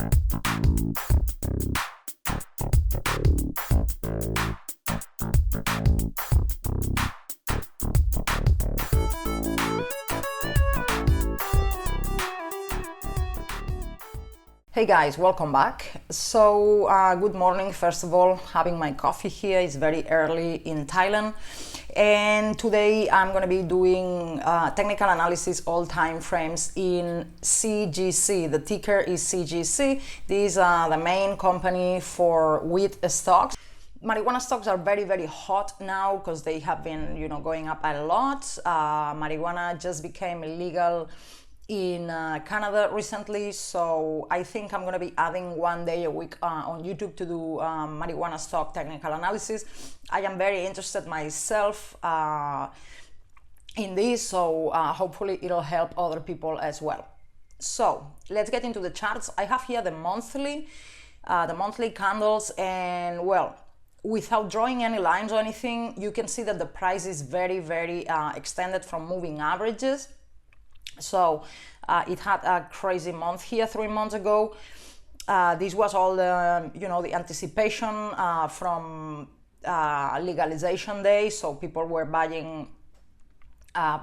Hey guys, welcome back. So good morning. First of all, having my coffee here. It's very early in Thailand, and today I'm going to be doing technical analysis all time frames in CGC. The ticker is CGC. These are the main company for wheat stocks. Marijuana stocks are very hot now because they have been going up a lot. Marijuana just became illegal in Canada recently, so I think I'm going to be adding one day a week on YouTube to do marijuana stock technical analysis. I am very interested myself in this, so hopefully it'll help other people as well. So let's get into the charts. I have here the monthly candles, and well, without drawing any lines or anything, you can see that the price is very extended from moving averages. So it had a crazy month here 3 months ago. This was all the the anticipation from legalization day. So people were buying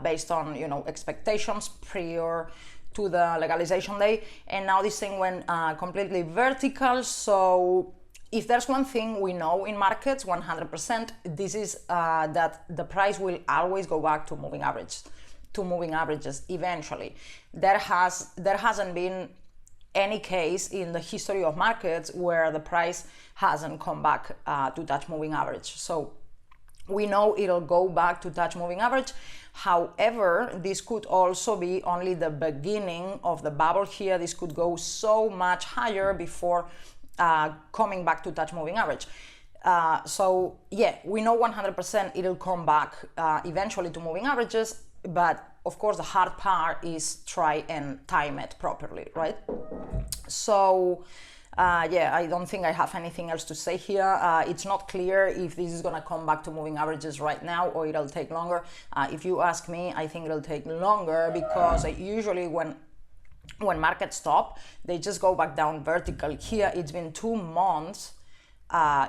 based on expectations prior to the legalization day, and now this thing went completely vertical. So if there's one thing we know in markets 100%, this is that the price will always go back to moving averages eventually. There hasn't been any case in the history of markets where the price hasn't come back to touch moving average. So we know it'll go back to touch moving average. However, this could also be only the beginning of the bubble here. This could go so much higher before coming back to touch moving average. So yeah, we know 100% it'll come back eventually to moving averages. But of course, the hard part is try and time it properly, right? So yeah, I don't think I have anything else to say here. It's not clear if this is gonna come back to moving averages right now or it'll take longer. If you ask me, I think it'll take longer because usually when markets stop, they just go back down vertical. Here, it's been 2 months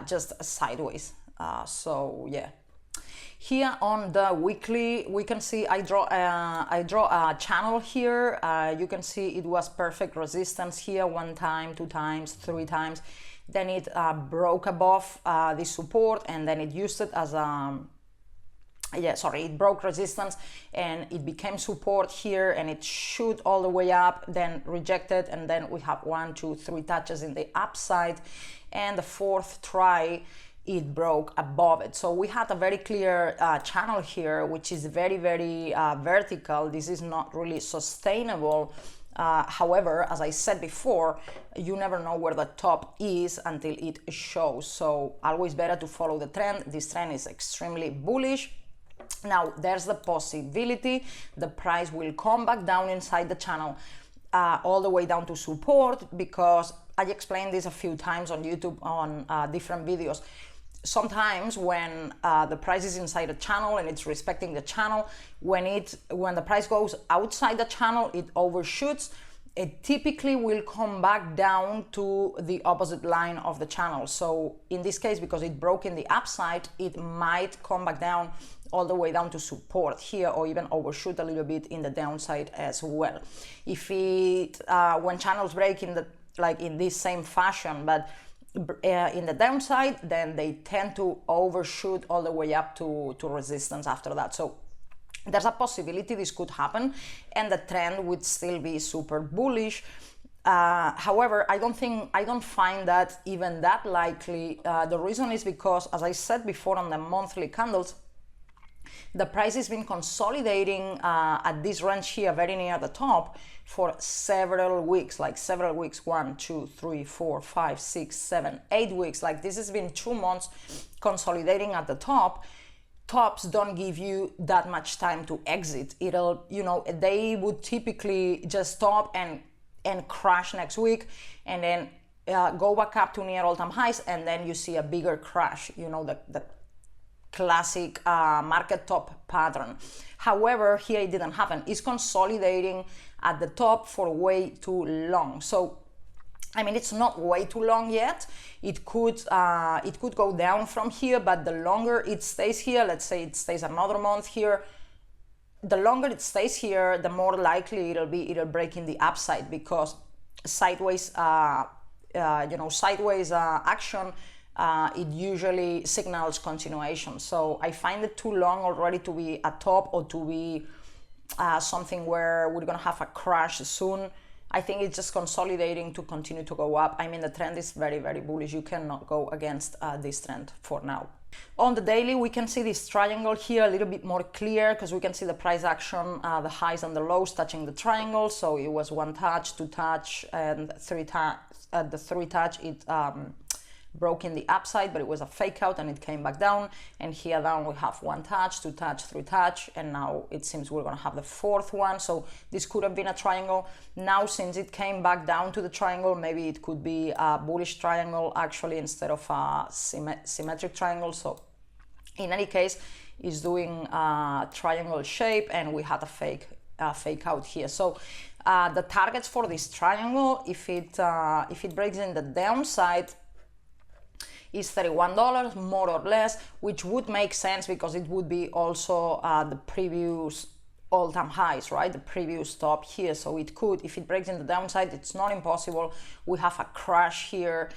just sideways. So yeah. Here on the weekly, we can see I draw a channel here. You can see it was perfect resistance here 1 time, 2 times, 3 times. Then it broke above this support, and then it used it as it broke resistance and it became support here, and it shoot all the way up, then rejected, and then we have 1, 2, 3 touches in the upside, and the 4th try it broke above it. So we had a very clear channel here, which is very vertical. This is not really sustainable. However, as I said before, you never know where the top is until it shows. So always better to follow the trend. This trend is extremely bullish. Now there's the possibility the price will come back down inside the channel all the way down to support, because I explained this a few times on YouTube on different videos. Sometimes when the price is inside a channel and it's respecting the channel, when the price goes outside the channel, it overshoots. It typically will come back down to the opposite line of the channel. So in this case, because it broke in the upside, it might come back down all the way down to support here, or even overshoot a little bit in the downside as well. If it when channels break in this same fashion, but in the downside, then they tend to overshoot all the way up to resistance after that. So there's a possibility this could happen and the trend would still be super bullish. However, I don't find that even that likely. The reason is because, as I said before on the monthly candles, the price has been consolidating at this range here, very near the top, for several weeks, 1, 2, 3, 4, 5, 6, 7, 8 weeks. Like, this has been 2 months consolidating at the top. Tops don't give you that much time to exit. It'll, they would typically just stop and crash next week, and then go back up to near all-time highs, and then you see a bigger crash, the classic market top pattern. However, here it didn't happen. It's consolidating at the top for way too long. So I mean, it's not way too long yet. It could go down from here, but the longer it stays here, let's say it stays another month here, the longer it stays here, the more likely it'll break in the upside, because sideways sideways action, it usually signals continuation. So I find it too long already to be a top, or to be something where we're gonna have a crash soon. I think it's just consolidating to continue to go up. I mean, the trend is very, very bullish. You cannot go against this trend for now. On the daily, we can see this triangle here a little bit more clear, because we can see the price action, the highs and the lows touching the triangle. So it was one touch, two touch, and three touch. At the three touch, it broke in the upside, but it was a fake out and it came back down. And here down we have one touch, two touch, three touch, and now it seems we're gonna have the fourth one. So this could have been a triangle. Now, since it came back down to the triangle, maybe it could be a bullish triangle actually, instead of a symmetric triangle. So in any case, it's doing a triangle shape, and we had a fake out here. So the targets for this triangle, if it breaks in the downside, is $31 more or less, which would make sense because it would be also the previous all-time highs, right? The previous top here. So it could, if it breaks in the downside, it's not impossible. We have a crash here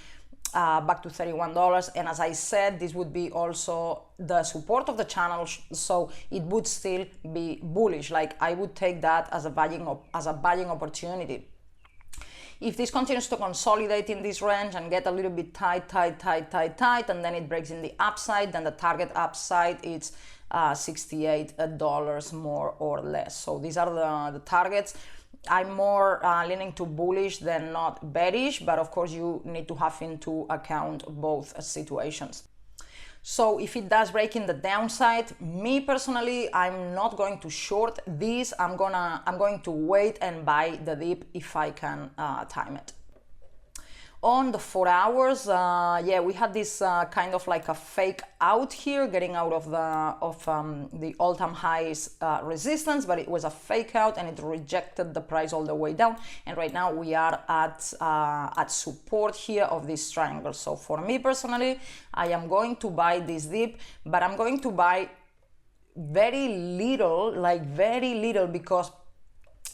back to $31, and as I said, this would be also the support of the channel, so it would still be bullish. Like, I would take that as a buying opportunity. If this continues to consolidate in this range and get a little bit tight, and then it breaks in the upside, then the target upside is $68 more or less. So these are the targets. I'm more leaning to bullish than not bearish, but of course you need to have into account both situations. So if it does break in the downside, me personally, I'm not going to short this. I'm going to wait and buy the dip if I can time it. On the 4 hours, yeah, we had this kind of like a fake out here, getting out of the all-time highs resistance, but it was a fake out and it rejected the price all the way down. And right now we are at support here of this triangle. So for me personally, I am going to buy this dip, but I'm going to buy very little, like very little, because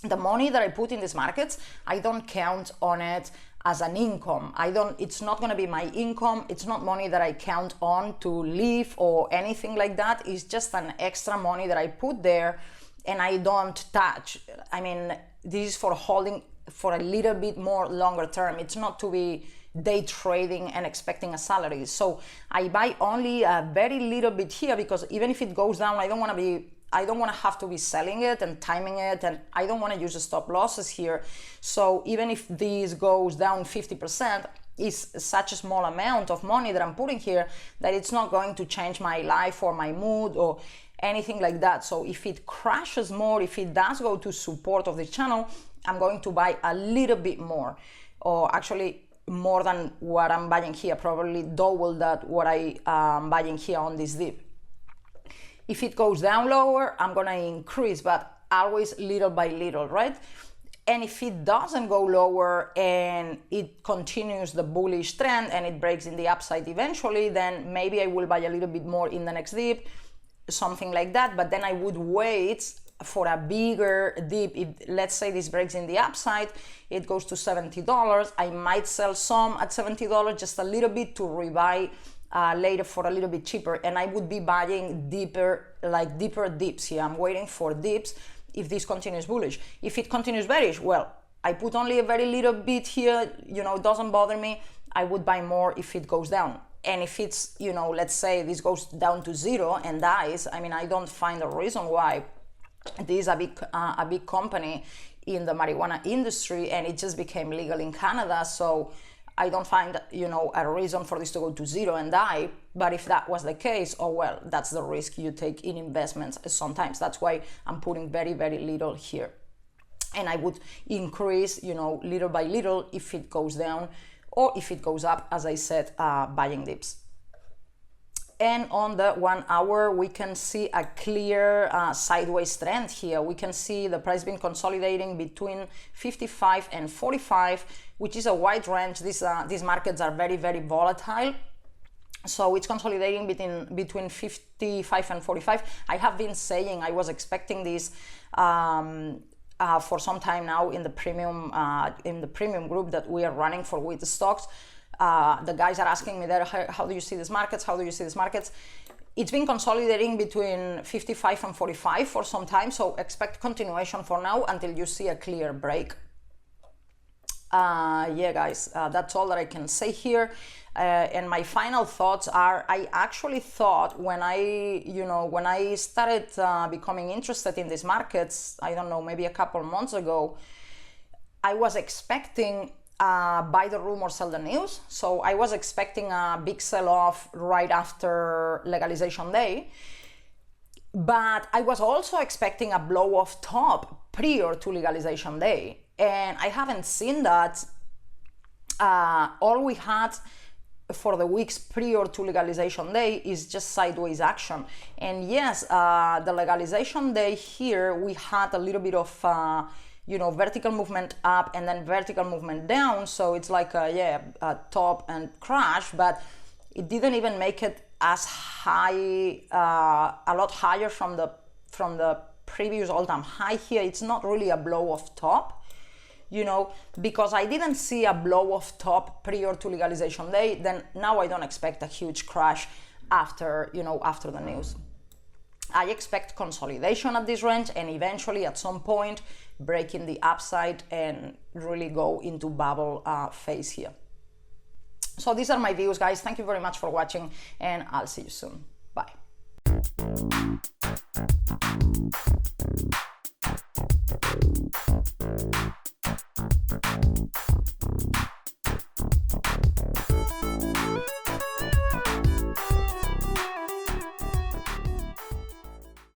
the money that I put in these markets, I don't count on it as an income. It's not going to be my income. It's not money that I count on to live or anything like that. It's just an extra money that I put there and I don't touch. I mean, this is for holding for a little bit more longer term. It's not to be day trading and expecting a salary. So I buy only a very little bit here, because even if it goes down, I don't want to have to be selling it and timing it, and I don't want to use the stop losses here. So even if this goes down 50%, it's such a small amount of money that I'm putting here that it's not going to change my life or my mood or anything like that. So if it crashes more, if it does go to support of the channel, I'm going to buy a little bit more, or actually more than what I'm buying here, probably double that what I am buying here on this dip. If it goes down lower, I'm gonna increase, but always little by little, right? And if it doesn't go lower and it continues the bullish trend and it breaks in the upside eventually, then maybe I will buy a little bit more in the next dip, something like that. But then I would wait for a bigger dip. If, let's say this breaks in the upside, it goes to $70, I might sell some at $70, just a little bit to rebuy later for a little bit cheaper, and I would be buying deeper dips here. I'm waiting for dips if this continues bullish. If it continues bearish, well, I put only a very little bit here, it doesn't bother me. I would buy more if it goes down. And if it's, let's say this goes down to zero and dies, I mean, I don't find a reason why. This is a big company in the marijuana industry, and it just became legal in Canada, so I don't find, a reason for this to go to zero and die. But if that was the case, oh well, that's the risk you take in investments sometimes. That's why I'm putting very, very little here. And I would increase, little by little if it goes down, or if it goes up, as I said, buying dips. and on the 1 hour we can see a clear sideways trend here. We can see the price been consolidating between 55 and 45, which is a wide range. These markets are very, very volatile. So it's consolidating between 55 and 45. I have been saying I was expecting this for some time now in the premium group that we are running for wheat stocks. The guys are asking me there, how do you see these markets? How do you see these markets? It's been consolidating between 55 and 45 for some time, so expect continuation for now until you see a clear break. Yeah, guys, that's all that I can say here. And my final thoughts are, I actually thought when I started becoming interested in these markets, I don't know, maybe a couple months ago, I was expecting buy the rumor, sell the news. So I was expecting a big sell-off right after legalization day. But I was also expecting a blow-off top prior to legalization day. And I haven't seen that. All we had for the weeks prior to legalization day is just sideways action. And yes, the legalization day here, we had a little bit of vertical movement up and then vertical movement down. So it's like a top and crash, but it didn't even make it as high, a lot higher from the previous all-time high here. It's not really a blow-off top, because I didn't see a blow-off top prior to legalization day. Then now I don't expect a huge crash after the news. I expect consolidation at this range and eventually at some point breaking the upside and really go into bubble phase here. So these are my views, guys. Thank you very much for watching, and I'll see you soon. Bye.